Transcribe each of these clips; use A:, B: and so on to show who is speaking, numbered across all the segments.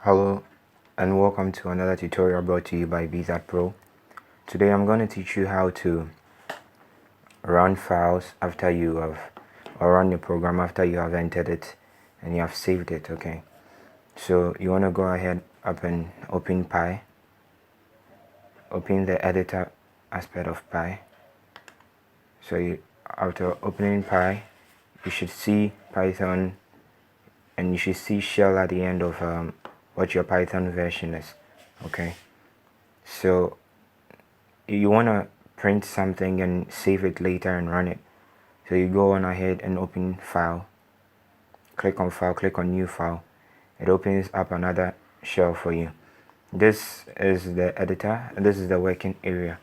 A: Hello and welcome to another tutorial brought to you by Pro. Today I'm going to teach you how to run files after you have, or run your program after you have entered it and you have saved it. Okay, so you want to go ahead and open Py, open the editor aspect of Py. So after opening Py, you should see Python and you should see shell at the end of what your Python version is. Okay, so you want to print something and save it later and run it. So you go on ahead and open file, click on file, click on new file. It opens up another shell for you. This is the editor and this is the working area.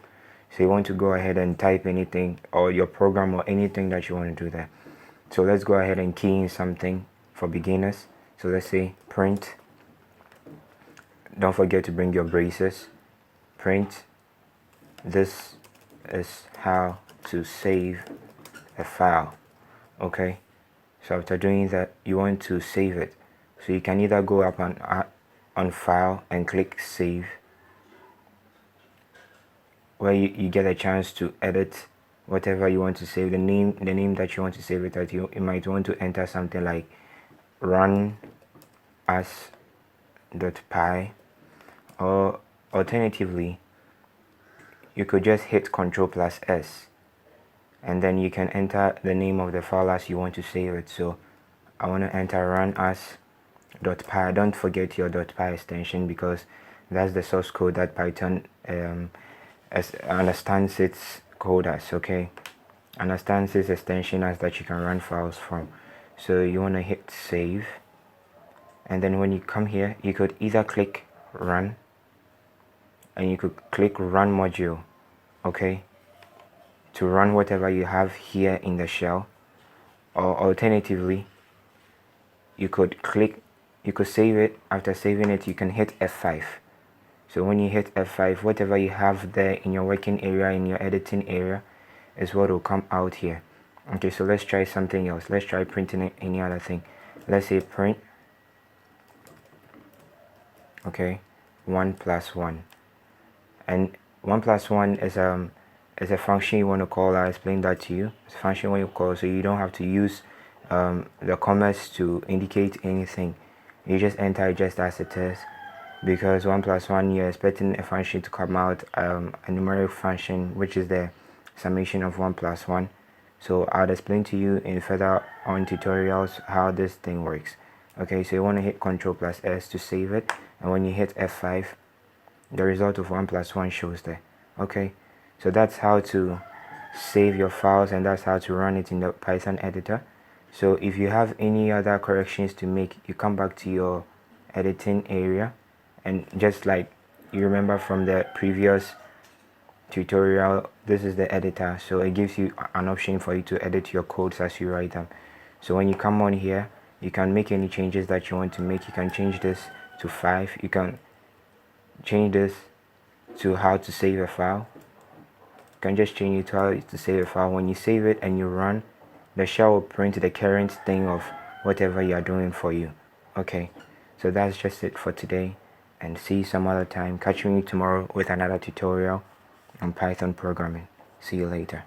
A: So you want to go ahead and type anything or your program or anything that you want to do there. So let's go ahead and key in something for beginners. So let's say print. Don't forget to bring your braces. Print. This is how to save a file. Okay, so after doing that, you want to save it. So you can either go up on file and click save, where you get a chance to edit whatever you want to save, the name that you want to save it at. You might want to enter something like run as.py, or alternatively you could just hit Ctrl S and then you can enter the name of the file as you want to save it. So I want to enter run as.py. Don't forget your .py extension, because that's the source code that Python understands its code as. Okay, understands its extension as that you can run files from. So you want to hit save, and then when you come here, you could either click run and you could click run module, okay, to run whatever you have here in the shell. Or alternatively, you could save it. After saving it, you can hit F5. So when you hit F5, whatever you have there in your working area, in your editing area, is what will come out here. Okay, so let's try something else. Let's try printing any other thing. Let's say print, okay, 1 + 1, and 1 + 1 is a function you want to call. I explained that to you. It's a function when you call, so you don't have to use the commas to indicate anything. You just enter it just as it is, because 1 + 1, you're expecting a function to come out, a numeric function, which is the summation of 1 + 1. So I'll explain to you in further on tutorials how this thing works. Okay, so you want to hit Ctrl S to save it, and when you hit F5, the result of 1 + 1 shows there. Okay, so that's how to save your files, and that's how to run it in the Python editor. So if you have any other corrections to make, you come back to your editing area, and just like you remember from the previous tutorial, this is the editor, so it gives you an option for you to edit your codes as you write them. So when you come on here, you can make any changes that you want to make. You can change this to 5, you can change this to how to save a file. You can just change it to how to save a file. When you save it and you run, the shell will print the current thing of whatever you are doing for you. Okay, so that's just it for today, and see you some other time. Catch me tomorrow with another tutorial on Python programming. See you later.